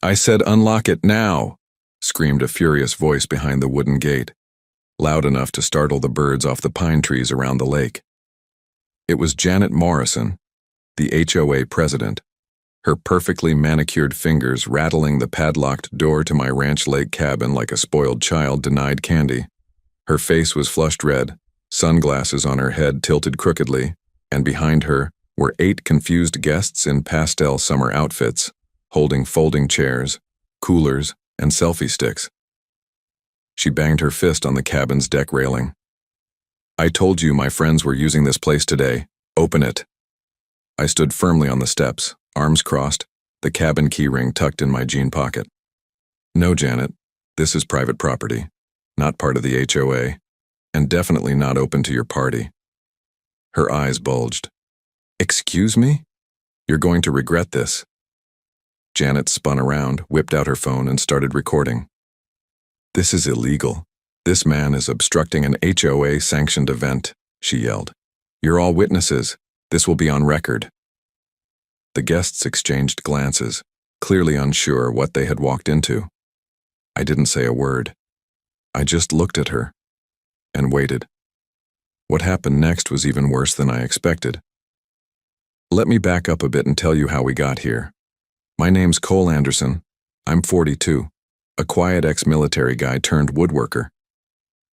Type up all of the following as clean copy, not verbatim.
I said unlock it now, screamed a furious voice behind the wooden gate, loud enough to startle the birds off the pine trees around the lake. It was Janet Morrison, the HOA president, her perfectly manicured fingers rattling the padlocked door to my ranch lake cabin like a spoiled child denied candy. Her face was flushed red, sunglasses on her head tilted crookedly, and behind her were 8 confused guests in pastel summer outfits, holding folding chairs, coolers, and selfie sticks. She banged her fist on the cabin's deck railing. I told you my friends were using this place today. Open it. I stood firmly on the steps, arms crossed, the cabin keyring tucked in my jean pocket. No, Janet, this is private property, not part of the HOA, and definitely not open to your party. Her eyes bulged. Excuse me? You're going to regret this. Janet spun around, whipped out her phone, and started recording. This is illegal. This man is obstructing an HOA-sanctioned event, she yelled. You're all witnesses. This will be on record. The guests exchanged glances, clearly unsure what they had walked into. I didn't say a word. I just looked at her and waited. What happened next was even worse than I expected. Let me back up a bit and tell you how we got here. My name's Cole Anderson. I'm 42, a quiet ex-military guy turned woodworker.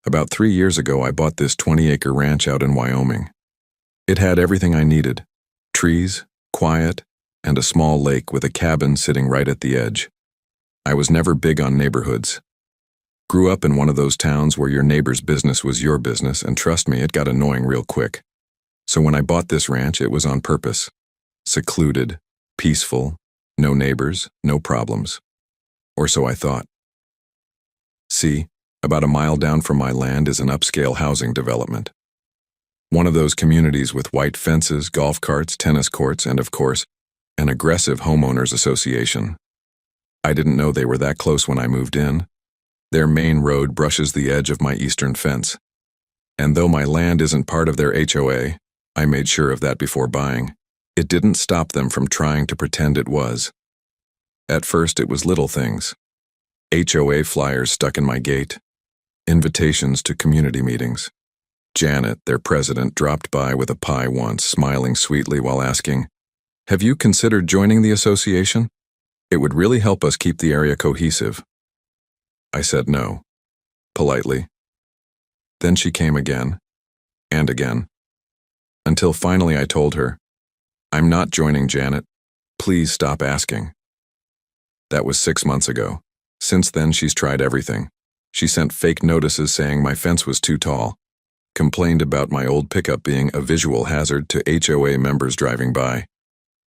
About 3 years ago, I bought this 20-acre ranch out in Wyoming. It had everything I needed: trees, quiet, and a small lake with a cabin sitting right at the edge. I was never big on neighborhoods. Grew up in one of those towns where your neighbor's business was your business, and trust me, it got annoying real quick. So when I bought this ranch, it was on purpose. Secluded, peaceful, no neighbors, no problems. Or so I thought. See, about a mile down from my land is an upscale housing development. One of those communities with white fences, golf carts, tennis courts, and of course, an aggressive homeowners association. I didn't know they were that close when I moved in. Their main road brushes the edge of my eastern fence. And though my land isn't part of their HOA, I made sure of that before buying. It didn't stop them from trying to pretend it was. At first, it was little things. HOA flyers stuck in my gate, invitations to community meetings. Janet, their president, dropped by with a pie once, smiling sweetly while asking, "Have you considered joining the association? It would really help us keep the area cohesive." I said no, politely. Then she came again, and again, until finally I told her, "I'm not joining, Janet. Please stop asking." That was 6 months ago. Since then, she's tried everything. She sent fake notices saying my fence was too tall, complained about my old pickup being a visual hazard to HOA members driving by,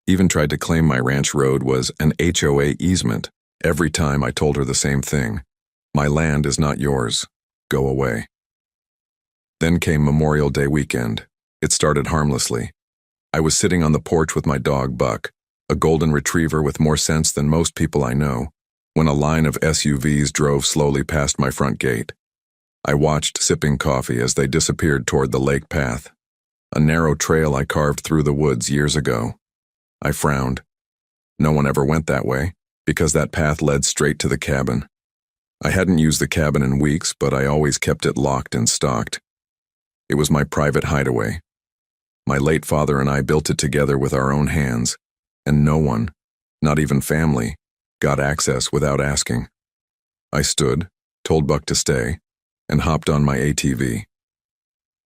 even tried to claim my ranch road was an HOA easement. Every time I told her the same thing: my land is not yours. Go away. Then came Memorial Day weekend. It started harmlessly. I was sitting on the porch with my dog Buck, a golden retriever with more sense than most people I know, when a line of SUVs drove slowly past my front gate. I watched, sipping coffee, as they disappeared toward the lake path, a narrow trail I carved through the woods years ago. I frowned. No one ever went that way, because that path led straight to the cabin. I hadn't used the cabin in weeks, but I always kept it locked and stocked. It was my private hideaway. My late father and I built it together with our own hands, and no one, not even family, got access without asking. I stood, told Buck to stay, and hopped on my ATV.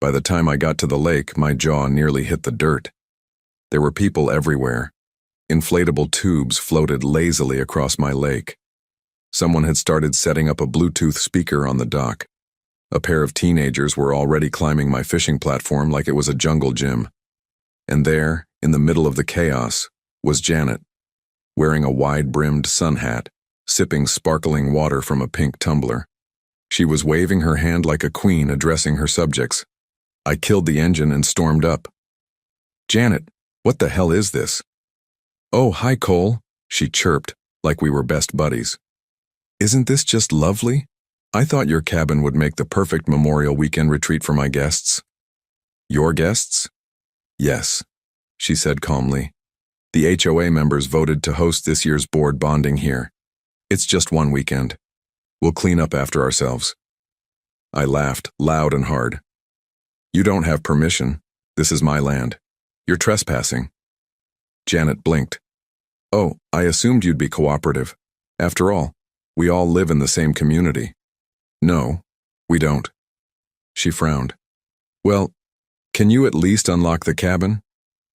By the time I got to the lake, my jaw nearly hit the dirt. There were people everywhere. Inflatable tubes floated lazily across my lake. Someone had started setting up a Bluetooth speaker on the dock. A pair of teenagers were already climbing my fishing platform like it was a jungle gym. And there, in the middle of the chaos, was Janet, wearing a wide-brimmed sun hat, sipping sparkling water from a pink tumbler. She was waving her hand like a queen addressing her subjects. I killed the engine and stormed up. "Janet, what the hell is this?" "Oh, hi, Cole," she chirped, like we were best buddies. "Isn't this just lovely? I thought your cabin would make the perfect Memorial Weekend retreat for my guests." "Your guests?" "Yes," she said calmly. "The HOA members voted to host this year's board bonding here. It's just one weekend. We'll clean up after ourselves. I laughed, loud and hard. You don't have permission. This is my land. You're trespassing. Janet blinked. Oh, I assumed you'd be cooperative. After all, we all live in the same community. No, we don't. She frowned. Well, can you at least unlock the cabin?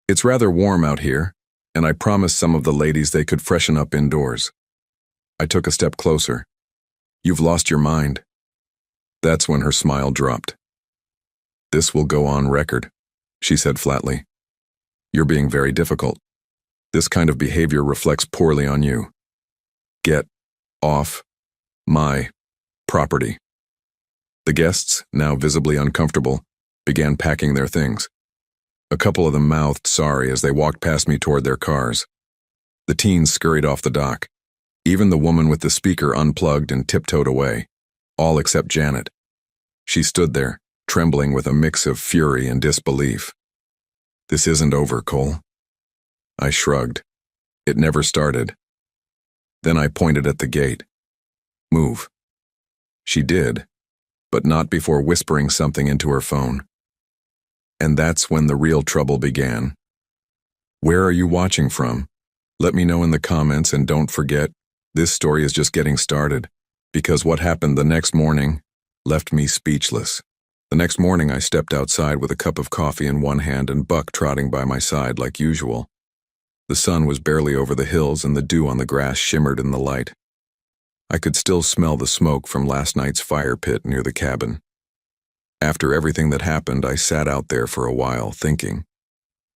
It's rather warm out here, and I promised some of the ladies they could freshen up indoors. I took a step closer. You've lost your mind. That's when her smile dropped. This will go on record, she said flatly. You're being very difficult. This kind of behavior reflects poorly on you. Get off my property. The guests, now visibly uncomfortable, began packing their things. A couple of them mouthed sorry as they walked past me toward their cars. The teens scurried off the dock. Even the woman with the speaker unplugged and tiptoed away, all except Janet. She stood there, trembling with a mix of fury and disbelief. This isn't over, Cole. I shrugged. It never started. Then I pointed at the gate. Move. She did, but not before whispering something into her phone. And that's when the real trouble began. Where are you watching from? Let me know in the comments, and don't forget, this story is just getting started, because what happened the next morning left me speechless. The next morning I stepped outside with a cup of coffee in one hand and Buck trotting by my side like usual. The sun was barely over the hills and the dew on the grass shimmered in the light. I could still smell the smoke from last night's fire pit near the cabin. After everything that happened, I sat out there for a while, thinking.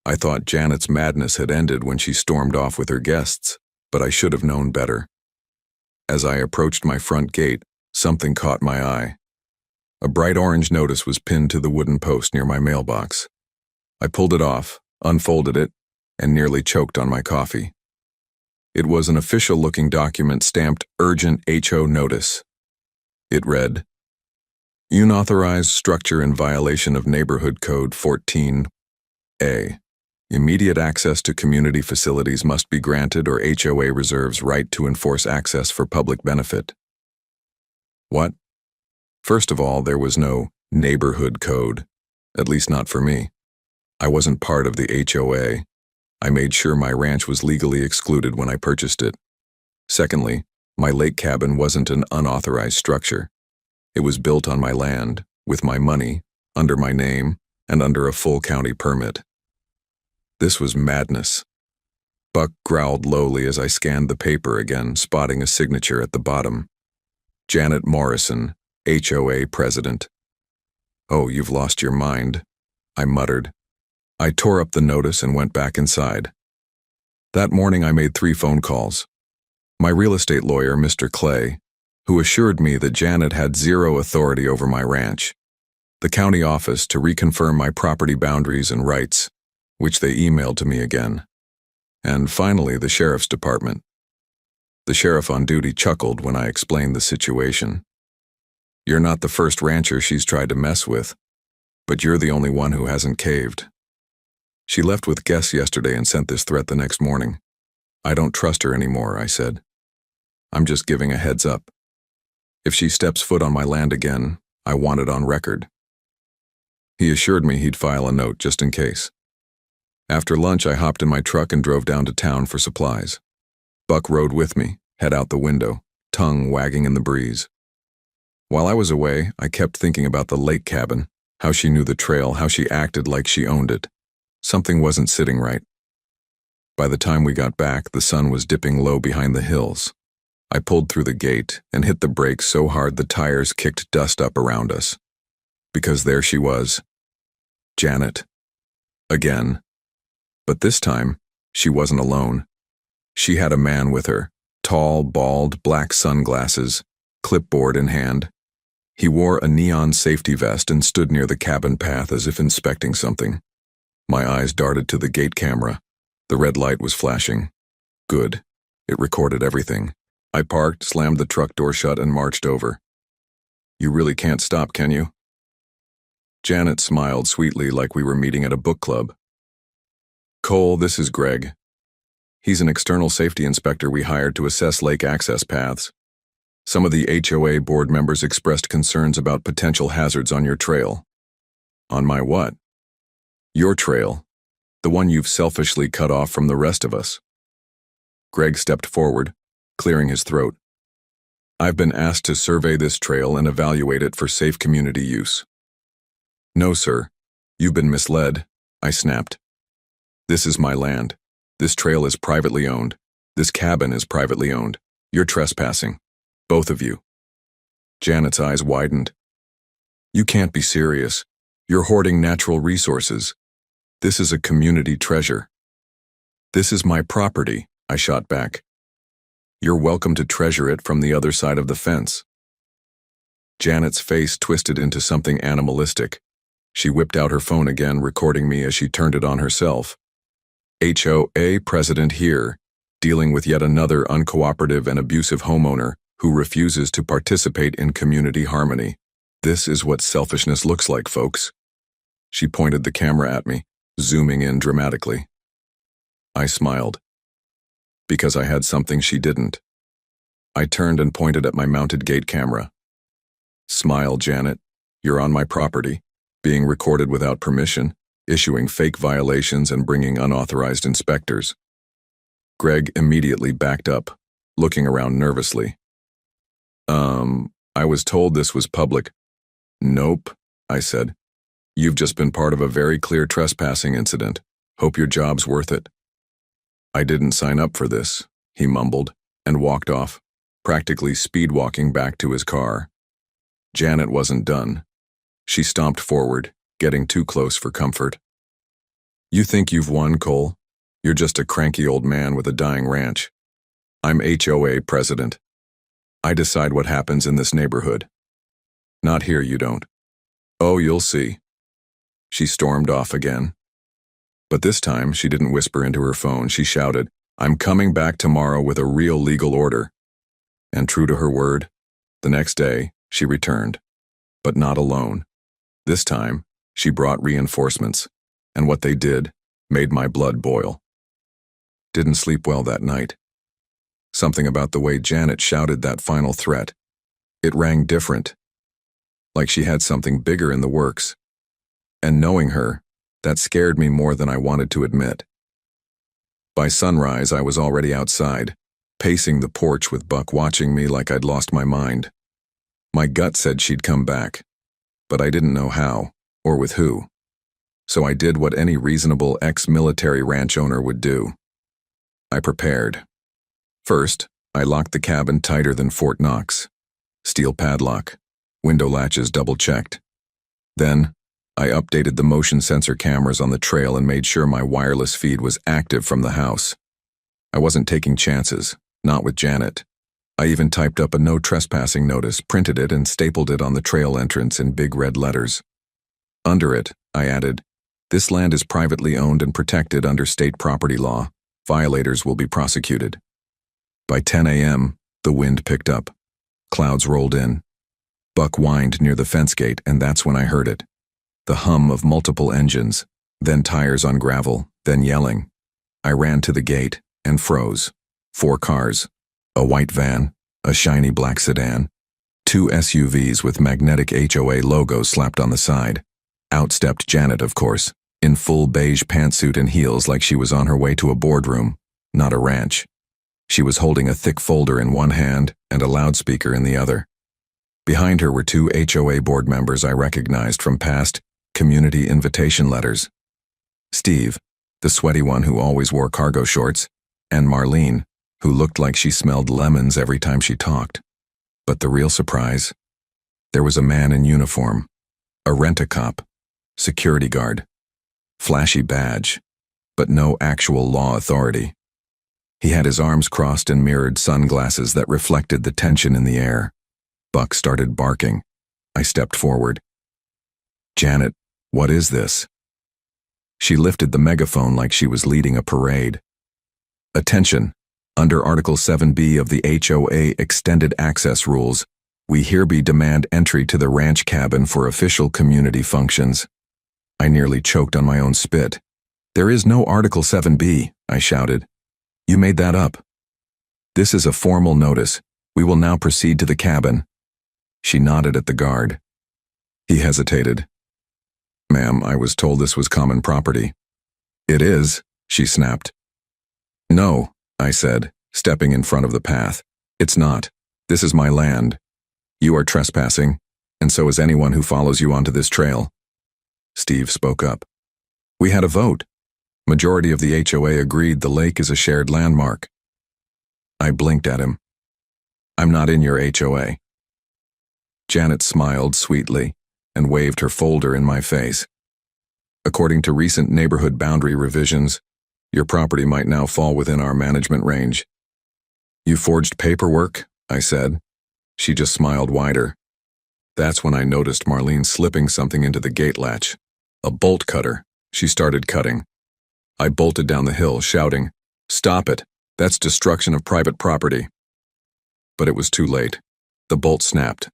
I thought Janet's madness had ended when she stormed off with her guests, but I should have known better. As I approached my front gate, something caught my eye. A bright orange notice was pinned to the wooden post near my mailbox. I pulled it off, unfolded it, and nearly choked on my coffee. It was an official-looking document stamped Urgent HO Notice. It read, Unauthorized structure in violation of Neighborhood Code 14A. Immediate access to community facilities must be granted or HOA reserves right to enforce access for public benefit. What? First of all, there was no neighborhood code, at least not for me. I wasn't part of the HOA. I made sure my ranch was legally excluded when I purchased it. Secondly, my lake cabin wasn't an unauthorized structure. It was built on my land, with my money, under my name, and under a full county permit. This was madness. Buck growled lowly as I scanned the paper again, spotting a signature at the bottom. Janet Morrison, HOA President. Oh, you've lost your mind, I muttered. I tore up the notice and went back inside. That morning I made 3 phone calls. My real estate lawyer, Mr. Clay, who assured me that Janet had zero authority over my ranch. The county office to reconfirm my property boundaries and rights, which they emailed to me again. And finally, the sheriff's department. The sheriff on duty chuckled when I explained the situation. You're not the first rancher she's tried to mess with, but you're the only one who hasn't caved. She left with guests yesterday and sent this threat the next morning. I don't trust her anymore, I said. I'm just giving a heads up. If she steps foot on my land again, I want it on record. He assured me he'd file a note just in case. After lunch, I hopped in my truck and drove down to town for supplies. Buck rode with me, head out the window, tongue wagging in the breeze. While I was away, I kept thinking about the lake cabin, how she knew the trail, how she acted like she owned it. Something wasn't sitting right. By the time we got back, the sun was dipping low behind the hills. I pulled through the gate and hit the brakes so hard the tires kicked dust up around us. Because there she was. Janet. Again. But this time, she wasn't alone. She had a man with her, tall, bald, black sunglasses, clipboard in hand. He wore a neon safety vest and stood near the cabin path as if inspecting something. My eyes darted to the gate camera. The red light was flashing. Good. It recorded everything. I parked, slammed the truck door shut, and marched over. You really can't stop, can you? Janet smiled sweetly like we were meeting at a book club. Cole, this is Greg. He's an external safety inspector we hired to assess lake access paths. Some of the HOA board members expressed concerns about potential hazards on your trail. On my what? Your trail. The one you've selfishly cut off from the rest of us. Greg stepped forward, clearing his throat. I've been asked to survey this trail and evaluate it for safe community use. No, sir. You've been misled, I snapped. This is my land. This trail is privately owned. This cabin is privately owned. You're trespassing. Both of you. Janet's eyes widened. You can't be serious. You're hoarding natural resources. This is a community treasure. This is my property, I shot back. You're welcome to treasure it from the other side of the fence. Janet's face twisted into something animalistic. She whipped out her phone again, recording me as she turned it on herself. HOA president here, dealing with yet another uncooperative and abusive homeowner who refuses to participate in community harmony. This is what selfishness looks like, folks. She pointed the camera at me, zooming in dramatically. I smiled. Because I had something she didn't. I turned and pointed at my mounted gate camera. Smile, Janet. You're on my property, being recorded without permission, issuing fake violations and bringing unauthorized inspectors. Greg immediately backed up, looking around nervously. I was told this was public. Nope, I said. You've just been part of a very clear trespassing incident. Hope your job's worth it. I didn't sign up for this, he mumbled, and walked off, practically speed-walking back to his car. Janet wasn't done. She stomped forward, getting too close for comfort. You think you've won, Cole? You're just a cranky old man with a dying ranch. I'm HOA president. I decide what happens in this neighborhood. Not here, you don't. Oh, you'll see. She stormed off again. But this time, she didn't whisper into her phone. She shouted, I'm coming back tomorrow with a real legal order. And true to her word, the next day, she returned. But not alone. This time, she brought reinforcements, and what they did made my blood boil. Didn't sleep well that night. Something about the way Janet shouted that final threat. It rang different. Like she had something bigger in the works. And knowing her, that scared me more than I wanted to admit. By sunrise, I was already outside, pacing the porch with Buck watching me like I'd lost my mind. My gut said she'd come back, but I didn't know how, or with who. So I did what any reasonable ex-military ranch owner would do. I prepared. First, I locked the cabin tighter than Fort Knox. Steel padlock, window latches double-checked. Then, I updated the motion sensor cameras on the trail and made sure my wireless feed was active from the house. I wasn't taking chances, not with Janet. I even typed up a no trespassing notice, printed it, and stapled it on the trail entrance in big red letters. Under it, I added, this land is privately owned and protected under state property law. Violators will be prosecuted. By 10 a.m., the wind picked up. Clouds rolled in. Buck whined near the fence gate, and that's when I heard it. The hum of multiple engines, then tires on gravel, then yelling. I ran to the gate and froze. 4 cars. A white van, a shiny black sedan, 2 SUVs with magnetic HOA logos slapped on the side. Out stepped Janet, of course, in full beige pantsuit and heels like she was on her way to a boardroom, not a ranch. She was holding a thick folder in one hand and a loudspeaker in the other. Behind her were 2 HOA board members I recognized from past community invitation letters. Steve, the sweaty one who always wore cargo shorts, and Marlene, who looked like she smelled lemons every time she talked. But the real surprise? There was a man in uniform, a rent-a-cop, security guard, flashy badge, but no actual law authority. He had his arms crossed and mirrored sunglasses that reflected the tension in the air. Buck started barking. I stepped forward. Janet, what is this? She lifted the megaphone like she was leading a parade. Attention. Under Article 7B of the HOA Extended Access Rules, we hereby demand entry to the ranch cabin for official community functions. I nearly choked on my own spit. There is no Article 7B, I shouted. You made that up. This is a formal notice. We will now proceed to the cabin. She nodded at the guard. He hesitated. Ma'am, I was told this was common property. It is, she snapped. No, I said, stepping in front of the path. It's not. This is my land. You are trespassing, and so is anyone who follows you onto this trail. Steve spoke up. We had a vote. Majority of the HOA agreed the lake is a shared landmark. I blinked at him. I'm not in your HOA. Janet smiled sweetly and waved her folder in my face. According to recent neighborhood boundary revisions, your property might now fall within our management range. You forged paperwork, I said. She just smiled wider. That's when I noticed Marlene slipping something into the gate latch. A bolt cutter. She started cutting. I bolted down the hill, shouting, "Stop it! That's destruction of private property." But it was too late. The bolt snapped.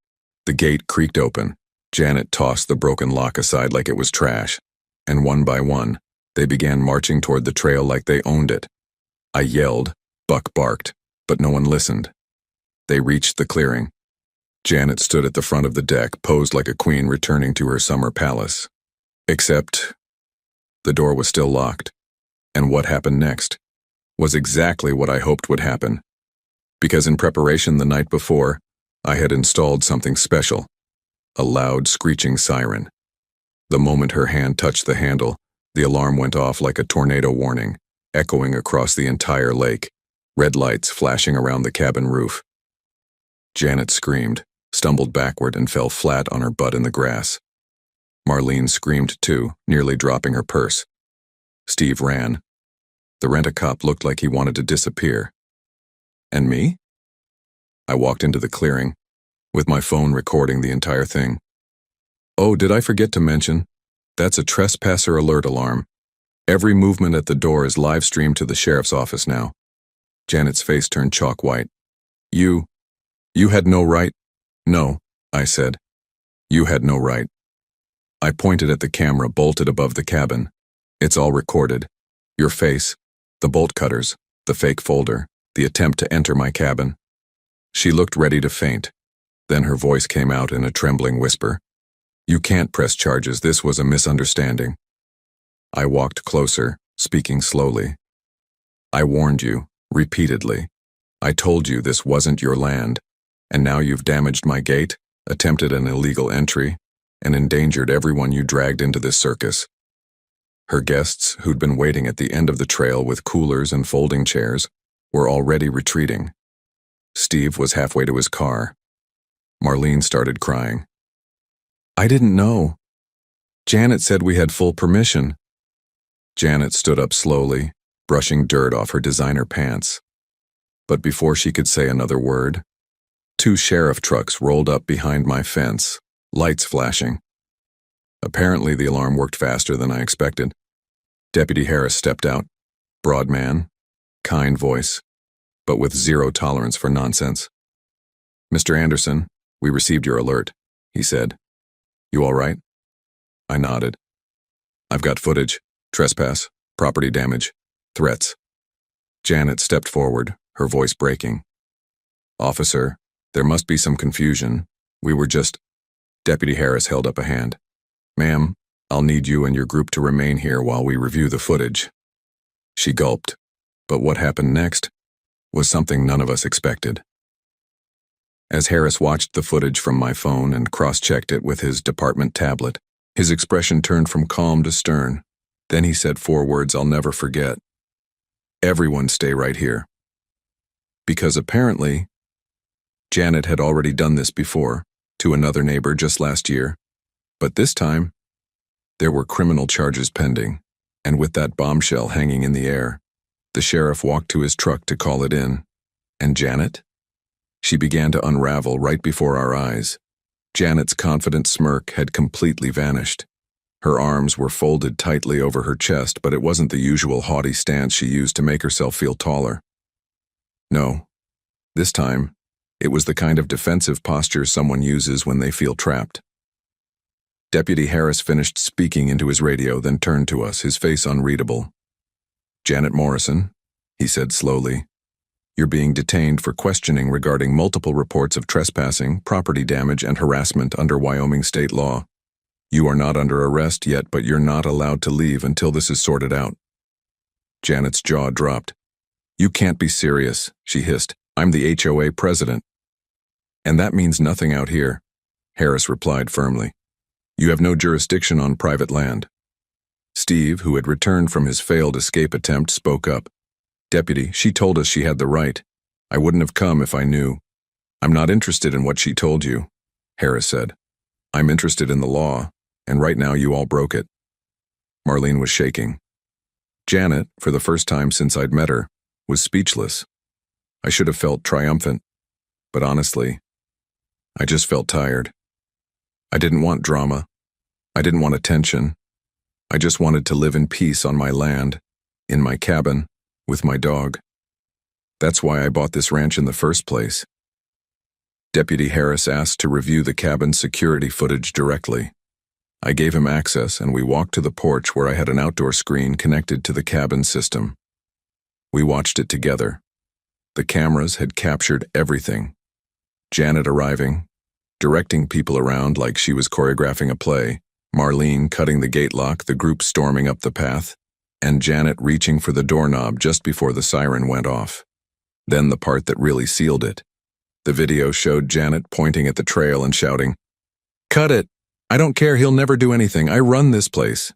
The gate creaked open. Janet tossed the broken lock aside like it was trash. And one by one, they began marching toward the trail like they owned it. I yelled, Buck barked, but no one listened. They reached the clearing. Janet stood at the front of the deck, posed like a queen returning to her summer palace. Except the door was still locked. And what happened next was exactly what I hoped would happen. Because in preparation the night before, I had installed something special. A loud, screeching siren. The moment her hand touched the handle, the alarm went off like a tornado warning, echoing across the entire lake, red lights flashing around the cabin roof. Janet screamed, stumbled backward, and fell flat on her butt in the grass. Marlene screamed too, nearly dropping her purse. Steve ran. The rent-a-cop looked like he wanted to disappear. And me? I walked into the clearing, with my phone recording the entire thing. Oh, did I forget to mention? That's a trespasser alert alarm. Every movement at the door is live-streamed to the sheriff's office now. Janet's face turned chalk white. You had no right. No, I said. You had no right. I pointed at the camera bolted above the cabin. It's all recorded. Your face, the bolt cutters, the fake folder, the attempt to enter my cabin. She looked ready to faint. Then her voice came out in a trembling whisper. You can't press charges. This was a misunderstanding. I walked closer, speaking slowly. I warned you, repeatedly. I told you this wasn't your land, and now you've damaged my gate, attempted an illegal entry, and endangered everyone you dragged into this circus. Her guests, who'd been waiting at the end of the trail with coolers and folding chairs, were already retreating. Steve was halfway to his car. Marlene started crying. I didn't know. Janet said we had full permission. Janet stood up slowly, brushing dirt off her designer pants. But before she could say another word, 2 sheriff trucks rolled up behind my fence, lights flashing. Apparently the alarm worked faster than I expected. Deputy Harris stepped out. Broad man, kind voice, but with zero tolerance for nonsense. Mr. Anderson, we received your alert, he said. You all right? I nodded. I've got footage, trespass, property damage, threats. Janet stepped forward, her voice breaking. Officer, there must be some confusion. We were just... Deputy Harris held up a hand. Ma'am, I'll need you and your group to remain here while we review the footage. She gulped, but what happened next was something none of us expected. As Harris watched the footage from my phone and cross-checked it with his department tablet, his expression turned from calm to stern. Then he said 4 words I'll never forget. Everyone stay right here. Because apparently, Janet had already done this before, to another neighbor just last year. But this time, there were criminal charges pending, and with that bombshell hanging in the air, the sheriff walked to his truck to call it in. And Janet? She began to unravel right before our eyes. Janet's confident smirk had completely vanished. Her arms were folded tightly over her chest, but it wasn't the usual haughty stance she used to make herself feel taller. No, this time, it was the kind of defensive posture someone uses when they feel trapped. Deputy Harris finished speaking into his radio, then turned to us, his face unreadable. Janet Morrison, he said slowly. You're being detained for questioning regarding multiple reports of trespassing, property damage, and harassment under Wyoming state law. You are not under arrest yet, but you're not allowed to leave until this is sorted out. Janet's jaw dropped. You can't be serious, she hissed. I'm the HOA president. And that means nothing out here, Harris replied firmly. You have no jurisdiction on private land. Steve, who had returned from his failed escape attempt, spoke up. Deputy, she told us she had the right. I wouldn't have come if I knew. I'm not interested in what she told you, Harris said. I'm interested in the law, and right now you all broke it. Marlene was shaking. Janet, for the first time since I'd met her, was speechless. I should have felt triumphant, but honestly, I just felt tired. I didn't want drama. I didn't want attention. I just wanted to live in peace on my land, in my cabin, with my dog. That's why I bought this ranch in the first place. Deputy Harris asked to review the cabin's security footage directly. I gave him access and we walked to the porch where I had an outdoor screen connected to the cabin system. We watched it together. The cameras had captured everything. Janet arriving, directing people around like she was choreographing a play, Marlene cutting the gate lock, the group storming up the path, and Janet reaching for the doorknob just before the siren went off. Then the part that really sealed it. The video showed Janet pointing at the trail and shouting, "Cut it! I don't care, he'll never do anything. I run this place."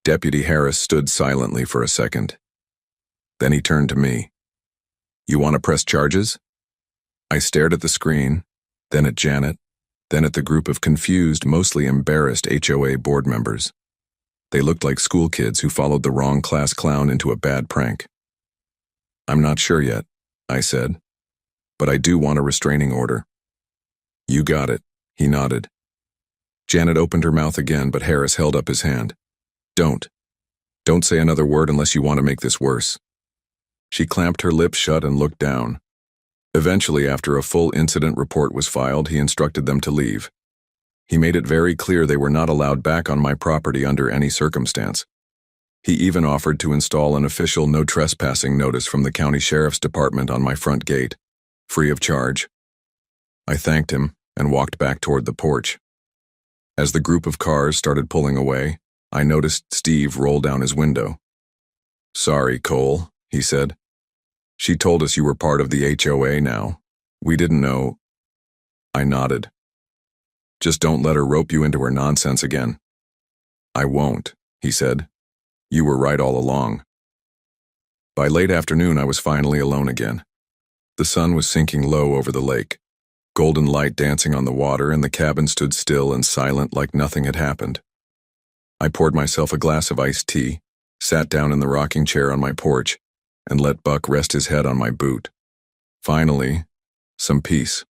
Deputy Harris stood silently for a second. Then he turned to me. You want to press charges? I stared at the screen, then at Janet, then at the group of confused, mostly embarrassed HOA board members. They looked like school kids who followed the wrong class clown into a bad prank. I'm not sure yet, I said, but I do want a restraining order. You got it, he nodded. Janet opened her mouth again, but Harris held up his hand. Don't say another word unless you want to make this worse. She clamped her lips shut and looked down. Eventually, after a full incident report was filed, he instructed them to leave. He made it very clear they were not allowed back on my property under any circumstance. He even offered to install an official no trespassing notice from the county sheriff's department on my front gate, free of charge. I thanked him and walked back toward the porch. As the group of cars started pulling away, I noticed Steve roll down his window. Sorry, Cole, he said. She told us you were part of the HOA now. We didn't know. I nodded. Just don't let her rope you into her nonsense again. I won't, he said. You were right all along. By late afternoon, I was finally alone again. The sun was sinking low over the lake, golden light dancing on the water, and the cabin stood still and silent like nothing had happened. I poured myself a glass of iced tea, sat down in the rocking chair on my porch, and let Buck rest his head on my boot. Finally, some peace.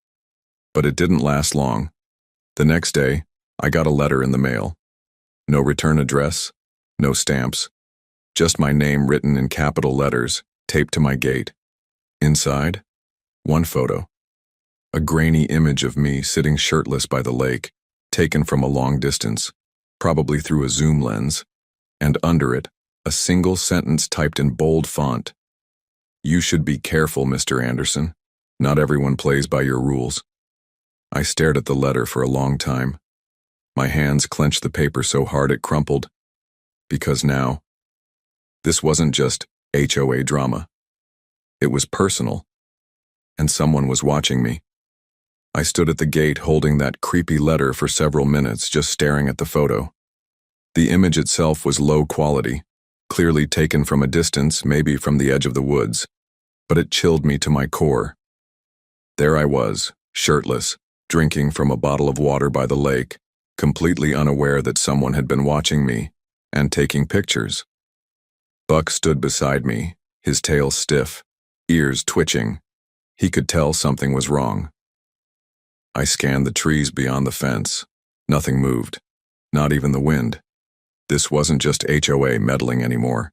But it didn't last long. The next day, I got a letter in the mail. No return address, no stamps, just my name written in capital letters, taped to my gate. Inside, one photo. A grainy image of me sitting shirtless by the lake, taken from a long distance, probably through a zoom lens, and under it, a single sentence typed in bold font. You should be careful, Mr. Anderson. Not everyone plays by your rules. I stared at the letter for a long time. My hands clenched the paper so hard it crumpled. Because now, this wasn't just HOA drama. It was personal. And someone was watching me. I stood at the gate holding that creepy letter for several minutes, just staring at the photo. The image itself was low quality, clearly taken from a distance, maybe from the edge of the woods, but it chilled me to my core. There I was, shirtless, drinking from a bottle of water by the lake, completely unaware that someone had been watching me and taking pictures. Buck stood beside me, his tail stiff, ears twitching. He could tell something was wrong. I scanned the trees beyond the fence. Nothing moved, not even the wind. This wasn't just HOA meddling anymore.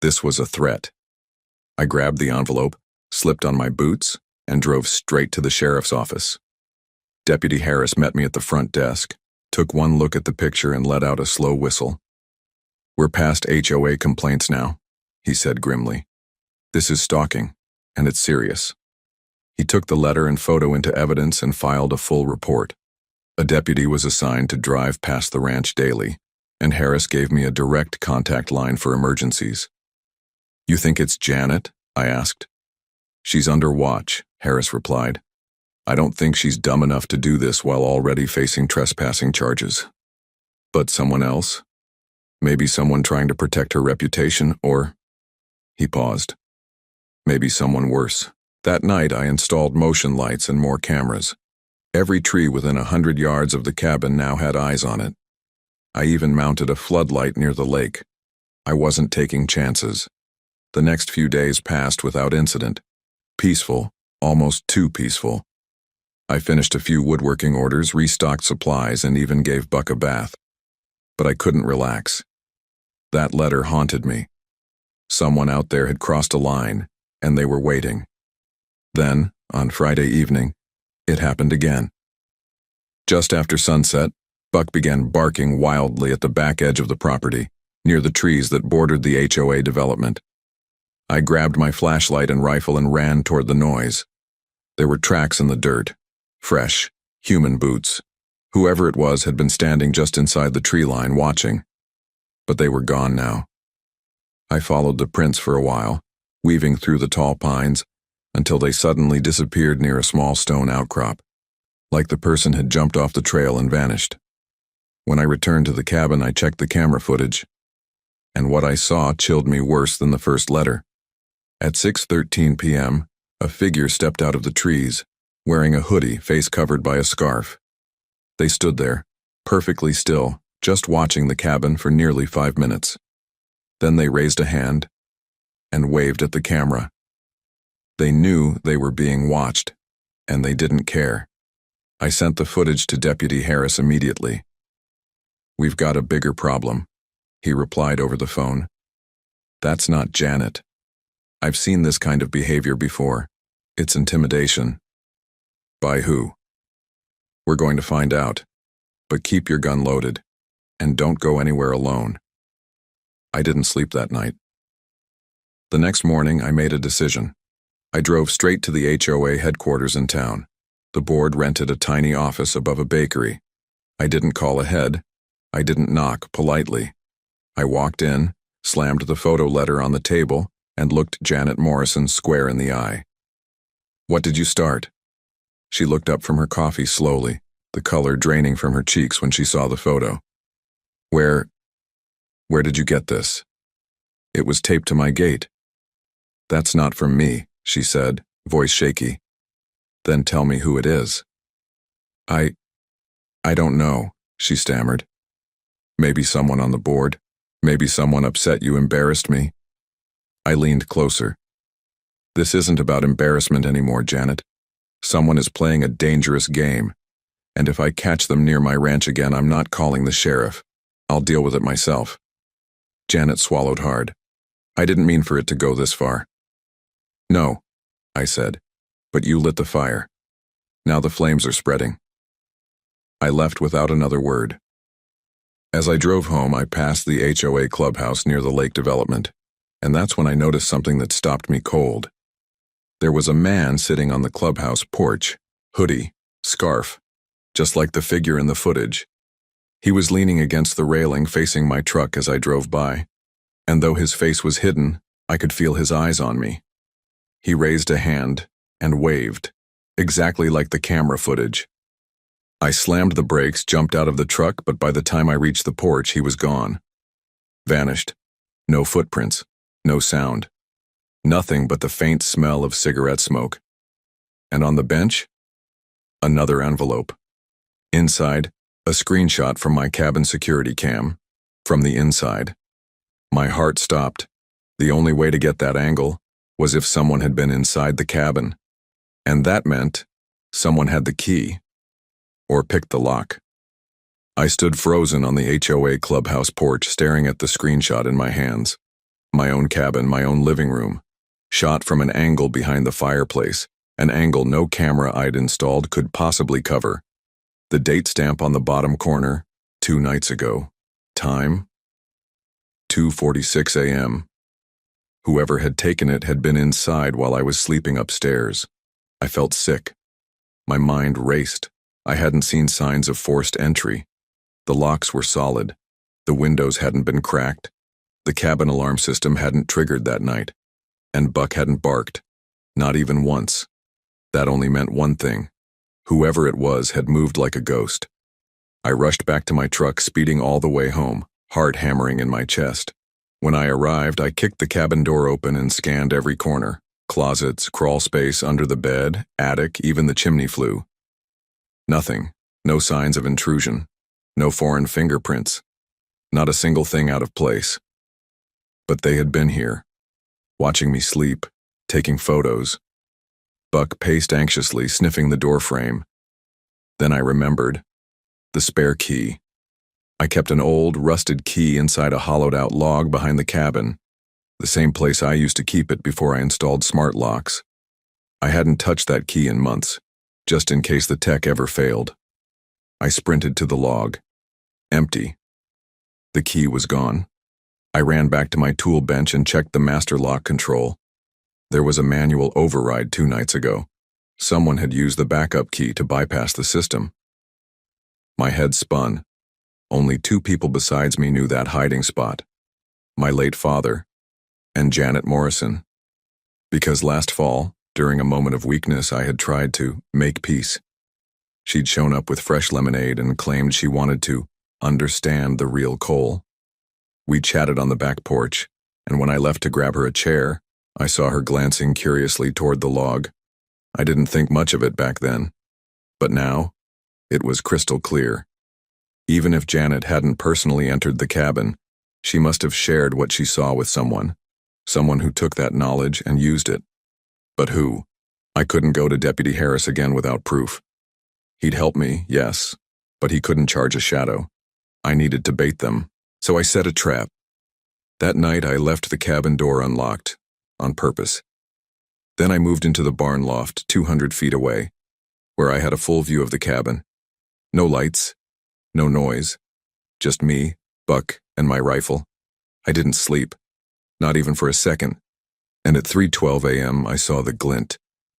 This was a threat. I grabbed the envelope, slipped on my boots, and drove straight to the sheriff's office. Deputy Harris met me at the front desk, took one look at the picture and let out a slow whistle. We're past HOA complaints now, he said grimly. This is stalking, and it's serious. He took the letter and photo into evidence and filed a full report. A deputy was assigned to drive past the ranch daily, and Harris gave me a direct contact line for emergencies. "You think it's Janet?" I asked. "She's under watch," Harris replied. "I don't think she's dumb enough to do this while already facing trespassing charges." "But someone else? Maybe someone trying to protect her reputation, or—" He paused. "Maybe someone worse." That night I installed motion lights and more cameras. Every tree within 100 yards of the cabin now had eyes on it. I even mounted a floodlight near the lake. I wasn't taking chances. The next few days passed without incident. Peaceful, almost too peaceful. I finished a few woodworking orders, restocked supplies, and even gave Buck a bath. But I couldn't relax. That letter haunted me. Someone out there had crossed a line, and they were waiting. Then, on Friday evening, it happened again. Just after sunset, Buck began barking wildly at the back edge of the property, near the trees that bordered the HOA development. I grabbed my flashlight and rifle and ran toward the noise. There were tracks in the dirt. Fresh, human boots. Whoever it was had been standing just inside the tree line watching. But they were gone now. I followed the prints for a while, weaving through the tall pines, until they suddenly disappeared near a small stone outcrop, like the person had jumped off the trail and vanished. When I returned to the cabin, I checked the camera footage, and what I saw chilled me worse than the first letter. At 6:13 p.m., a figure stepped out of the trees, wearing a hoodie, face covered by a scarf. They stood there, perfectly still, just watching the cabin for nearly 5 minutes. Then they raised a hand and waved at the camera. They knew they were being watched, and they didn't care. I sent the footage to Deputy Harris immediately. "We've got a bigger problem," he replied over the phone. "That's not Janet. I've seen this kind of behavior before. It's intimidation." "By who?" "We're going to find out. But keep your gun loaded, and don't go anywhere alone." I didn't sleep that night. The next morning, I made a decision. I drove straight to the HOA headquarters in town. The board rented a tiny office above a bakery. I didn't call ahead. I didn't knock politely. I walked in, slammed the photo letter on the table, and looked Janet Morrison square in the eye. "What did you start?" She looked up from her coffee slowly, the color draining from her cheeks when she saw the photo. Where did you get this?" "It was taped to my gate." "That's not from me," she said, voice shaky. "Then tell me who it is." I don't know," she stammered. "Maybe someone on the board. Maybe someone upset you, embarrassed me." I leaned closer. "This isn't about embarrassment anymore, Janet. Someone is playing a dangerous game, and if I catch them near my ranch again, I'm not calling the sheriff. I'll deal with it myself." Janet swallowed hard. "I didn't mean for it to go this far." "No," I said, "but you lit the fire. Now the flames are spreading." I left without another word. As I drove home, I passed the HOA clubhouse near the lake development, and that's when I noticed something that stopped me cold. There was a man sitting on the clubhouse porch, hoodie, scarf, just like the figure in the footage. He was leaning against the railing facing my truck as I drove by, and though his face was hidden, I could feel his eyes on me. He raised a hand and waved, exactly like the camera footage. I slammed the brakes, jumped out of the truck, but by the time I reached the porch, he was gone. Vanished. No footprints, no sound. Nothing but the faint smell of cigarette smoke. And on the bench, another envelope. Inside, a screenshot from my cabin security cam, from the inside. My heart stopped. The only way to get that angle was if someone had been inside the cabin. And that meant someone had the key, or picked the lock. I stood frozen on the HOA clubhouse porch, staring at the screenshot in my hands. My own cabin, my own living room, shot from an angle behind the fireplace, an angle no camera I'd installed could possibly cover. The date stamp on the bottom corner, 2 nights ago. Time, 2:46 a.m. Whoever had taken it had been inside while I was sleeping upstairs. I felt sick. My mind raced. I hadn't seen signs of forced entry. The locks were solid. The windows hadn't been cracked. The cabin alarm system hadn't triggered that night. And Buck hadn't barked. Not even once. That only meant one thing. Whoever it was had moved like a ghost. I rushed back to my truck, speeding all the way home, heart hammering in my chest. When I arrived, I kicked the cabin door open and scanned every corner. Closets, crawl space, under the bed, attic, even the chimney flue. Nothing. No signs of intrusion. No foreign fingerprints. Not a single thing out of place. But they had been here, watching me sleep, taking photos. Buck paced anxiously, sniffing the doorframe. Then I remembered. The spare key. I kept an old, rusted key inside a hollowed-out log behind the cabin, the same place I used to keep it before I installed smart locks. I hadn't touched that key in months, just in case the tech ever failed. I sprinted to the log. Empty. The key was gone. I ran back to my tool bench and checked the master lock control. There was a manual override 2 nights ago. Someone had used the backup key to bypass the system. My head spun. Only 2 people besides me knew that hiding spot. My late father and Janet Morrison. Because last fall, during a moment of weakness, I had tried to make peace. She'd shown up with fresh lemonade and claimed she wanted to understand the real Cole. We chatted on the back porch, and when I left to grab her a chair, I saw her glancing curiously toward the log. I didn't think much of it back then, but now, it was crystal clear. Even if Janet hadn't personally entered the cabin, she must have shared what she saw with someone who took that knowledge and used it. But who? I couldn't go to Deputy Harris again without proof. He'd help me, yes, but he couldn't charge a shadow. I needed to bait them, so I set a trap. That night I left the cabin door unlocked, on purpose. Then I moved into the barn loft 200 feet away, where I had a full view of the cabin. No lights, no noise, just me, Buck, and my rifle. I didn't sleep, not even for a second, and at 3:12 a.m. I saw the glint,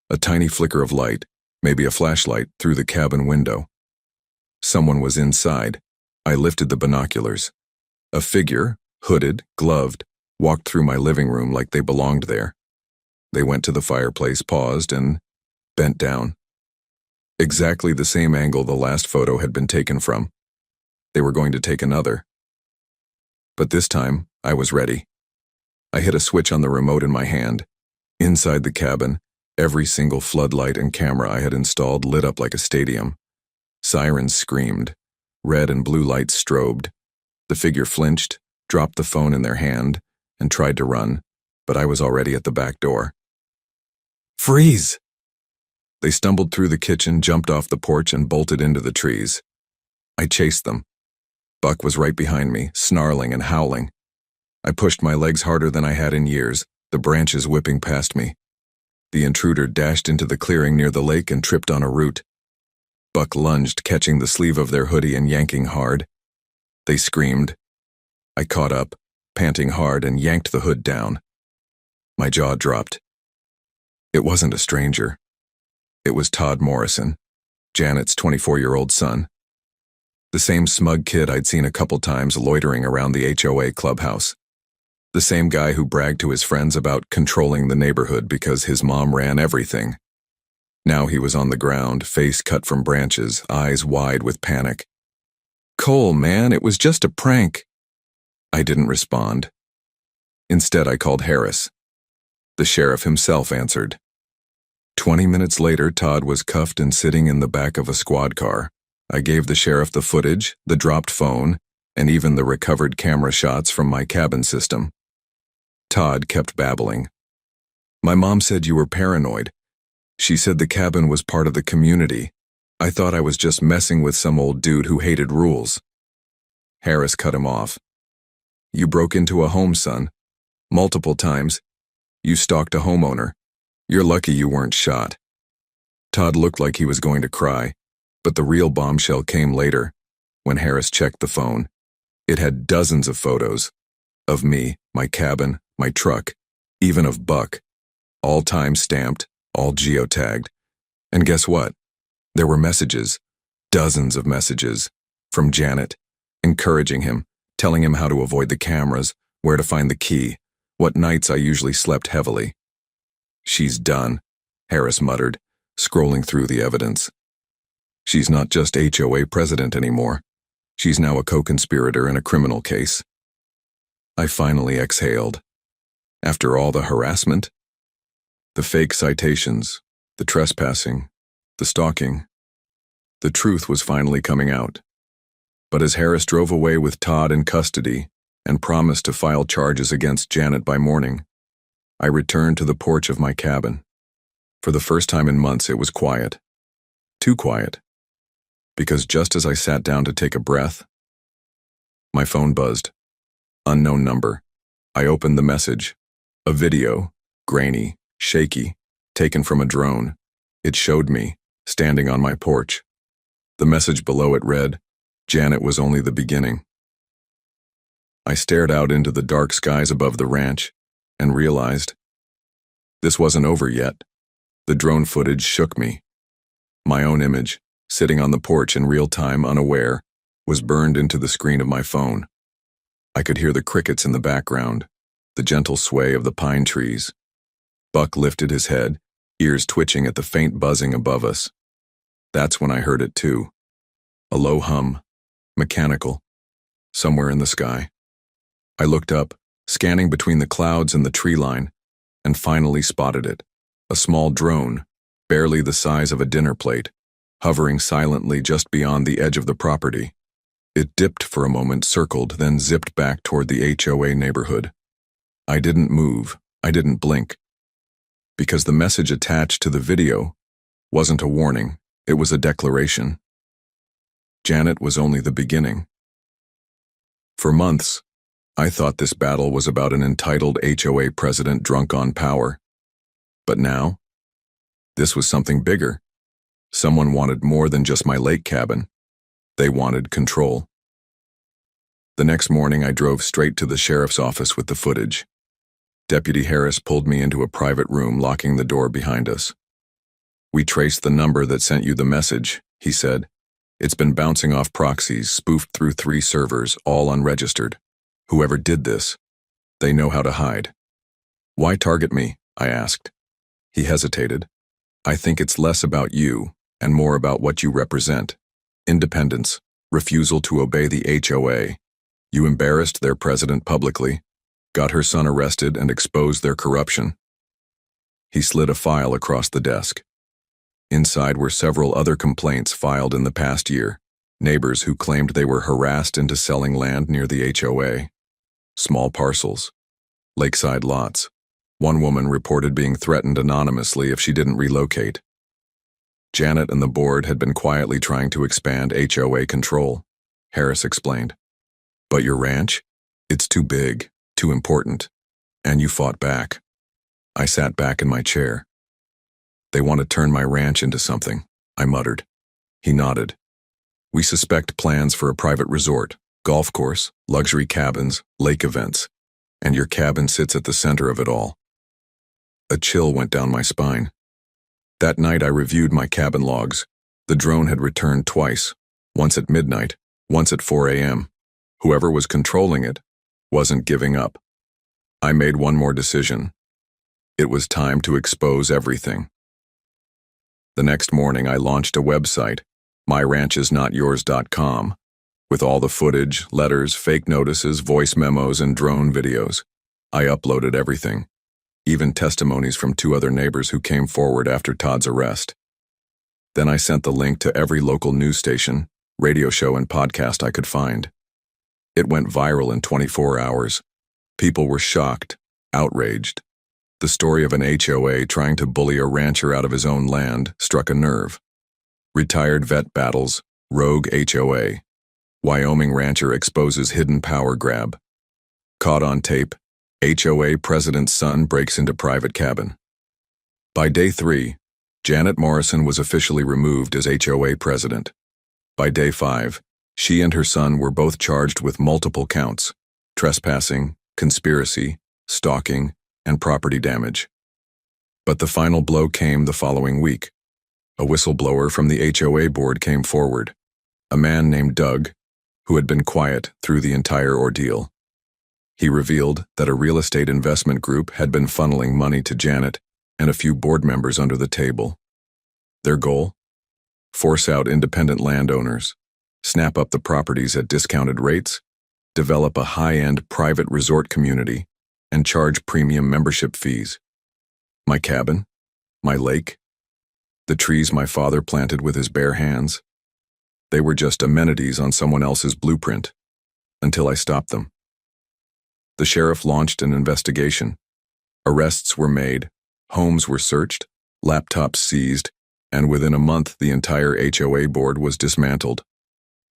a tiny flicker of light, maybe a flashlight, through the cabin window. Someone was inside. I lifted the binoculars. A figure, hooded, gloved, walked through my living room like they belonged there. They went to the fireplace, paused, and bent down. Exactly the same angle the last photo had been taken from. They were going to take another. But this time, I was ready. I hit a switch on the remote in my hand. Inside the cabin, every single floodlight and camera I had installed lit up like a stadium. Sirens screamed. Red and blue lights strobed. The figure flinched, dropped the phone in their hand, and tried to run, but I was already at the back door. Freeze! They stumbled through the kitchen, jumped off the porch, and bolted into the trees. I chased them. Buck was right behind me, snarling and howling. I pushed my legs harder than I had in years, the branches whipping past me. The intruder dashed into the clearing near the lake and tripped on a root. Buck lunged, catching the sleeve of their hoodie and yanking hard. They screamed. I caught up, panting hard, and yanked the hood down. My jaw dropped. It wasn't a stranger. It was Todd Morrison, Janet's 24-year-old son. The same smug kid I'd seen a couple times loitering around the HOA clubhouse. The same guy who bragged to his friends about controlling the neighborhood because his mom ran everything. Now he was on the ground, face cut from branches, eyes wide with panic. "Cole, man, it was just a prank." I didn't respond. Instead, I called Harris. The sheriff himself answered. 20 minutes later, Todd was cuffed and sitting in the back of a squad car. I gave the sheriff the footage, the dropped phone, and even the recovered camera shots from my cabin system. Todd kept babbling. "My mom said you were paranoid. She said the cabin was part of the community. I thought I was just messing with some old dude who hated rules." Harris cut him off. "You broke into a home, son. Multiple times. You stalked a homeowner. You're lucky you weren't shot." Todd looked like he was going to cry, but the real bombshell came later, when Harris checked the phone. It had dozens of photos. Of me, my cabin, my truck, even of Buck, all time-stamped, all geotagged. And guess what? There were messages, dozens of messages, from Janet, encouraging him, telling him how to avoid the cameras, where to find the key, what nights I usually slept heavily. "She's done," Harris muttered, scrolling through the evidence. "She's not just HOA president anymore. She's now a co-conspirator in a criminal case." I finally exhaled. After all the harassment, the fake citations, the trespassing, the stalking, the truth was finally coming out. But as Harris drove away with Todd in custody and promised to file charges against Janet by morning, I returned to the porch of my cabin. For the first time in months, it was quiet. Too quiet. Because just as I sat down to take a breath, my phone buzzed. Unknown number. I opened the message. A video, grainy, shaky, taken from a drone. It showed me, standing on my porch. The message below it read, "Janet was only the beginning." I stared out into the dark skies above the ranch and realized this wasn't over yet. The drone footage shook me. My own image, sitting on the porch in real time, unaware, was burned into the screen of my phone. I could hear the crickets in the background, the gentle sway of the pine trees. Buck lifted his head, ears twitching at the faint buzzing above us. That's when I heard it too. A low hum, mechanical, somewhere in the sky. I looked up, scanning between the clouds and the tree line, and finally spotted it. A small drone, barely the size of a dinner plate, hovering silently just beyond the edge of the property. It dipped for a moment, circled, then zipped back toward the HOA neighborhood. I didn't move, I didn't blink. Because the message attached to the video wasn't a warning, it was a declaration. Janet was only the beginning. For months, I thought this battle was about an entitled HOA president drunk on power. But now, this was something bigger. Someone wanted more than just my lake cabin. They wanted control. The next morning, I drove straight to the sheriff's office with the footage. Deputy Harris pulled me into a private room, locking the door behind us. "We traced the number that sent you the message," he said. "It's been bouncing off proxies, spoofed through 3 servers, all unregistered. Whoever did this, they know how to hide." "Why target me?" I asked. He hesitated. "I think it's less about you and more about what you represent. Independence, refusal to obey the HOA. You embarrassed their president publicly, got her son arrested, and exposed their corruption." He slid a file across the desk. Inside were several other complaints filed in the past year, neighbors who claimed they were harassed into selling land near the HOA. Small parcels, lakeside lots. One woman reported being threatened anonymously if she didn't relocate. Janet and the board had been quietly trying to expand HOA control, Harris explained. "But your ranch? It's too big, too important, and you fought back." I sat back in my chair. "They want to turn my ranch into something," I muttered. He nodded. "We suspect plans for a private resort, golf course, luxury cabins, lake events, and your cabin sits at the center of it all." A chill went down my spine. That night I reviewed my cabin logs. The drone had returned twice, once at midnight, once at 4 a.m. Whoever was controlling it wasn't giving up. I made one more decision. It was time to expose everything. The next morning I launched a website, myranchisnotyours.com, with all the footage, letters, fake notices, voice memos, and drone videos. I uploaded everything, even testimonies from 2 other neighbors who came forward after Todd's arrest. Then I sent the link to every local news station, radio show, and podcast I could find. It went viral in 24 hours. People were shocked, outraged. The story of an HOA trying to bully a rancher out of his own land struck a nerve. Retired vet battles, rogue HOA. Wyoming rancher exposes hidden power grab. Caught on tape, HOA president's son breaks into private cabin. By day 3, Janet Morrison was officially removed as HOA president. By day 5, she and her son were both charged with multiple counts: trespassing, conspiracy, stalking, and property damage. But the final blow came the following week. A whistleblower from the HOA board came forward, a man named Doug, who had been quiet through the entire ordeal. He revealed that a real estate investment group had been funneling money to Janet and a few board members under the table. Their goal? Force out independent landowners, snap up the properties at discounted rates, develop a high-end private resort community, and charge premium membership fees. My cabin? My lake? The trees my father planted with his bare hands? They were just amenities on someone else's blueprint, until I stopped them. The sheriff launched an investigation. Arrests were made, homes were searched, laptops seized, and within a month the entire HOA board was dismantled.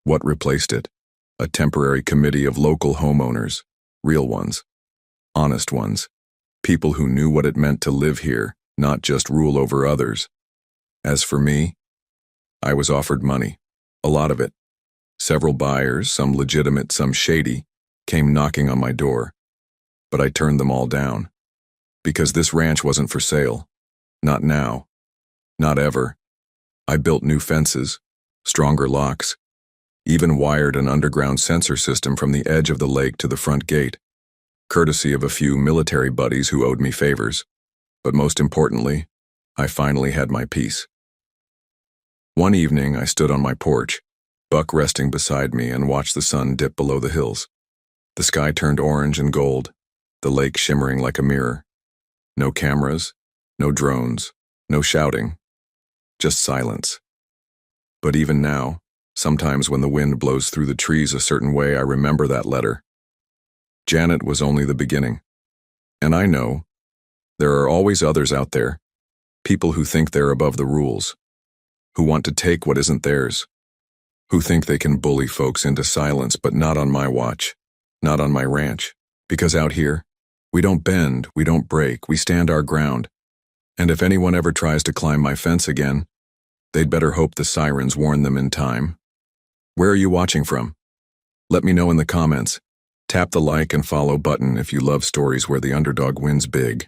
What replaced it? A temporary committee of local homeowners, real ones, honest ones, people who knew what it meant to live here, not just rule over others. As for me, I was offered money, a lot of it. Several buyers, some legitimate, some shady, came knocking on my door, but I turned them all down. Because this ranch wasn't for sale. Not now. Not ever. I built new fences, stronger locks, even wired an underground sensor system from the edge of the lake to the front gate, courtesy of a few military buddies who owed me favors. But most importantly, I finally had my peace. One evening, I stood on my porch, Buck resting beside me, and watched the sun dip below the hills. The sky turned orange and gold, the lake shimmering like a mirror. No cameras, no drones, no shouting, just silence. But even now, sometimes when the wind blows through the trees a certain way, I remember that letter. Janet was only the beginning. And I know there are always others out there, people who think they're above the rules, who want to take what isn't theirs, who think they can bully folks into silence, but not on my watch, not on my ranch, because out here, we don't bend, we don't break, we stand our ground. And if anyone ever tries to climb my fence again, they'd better hope the sirens warn them in time. Where are you watching from? Let me know in the comments. Tap the like and follow button if you love stories where the underdog wins big.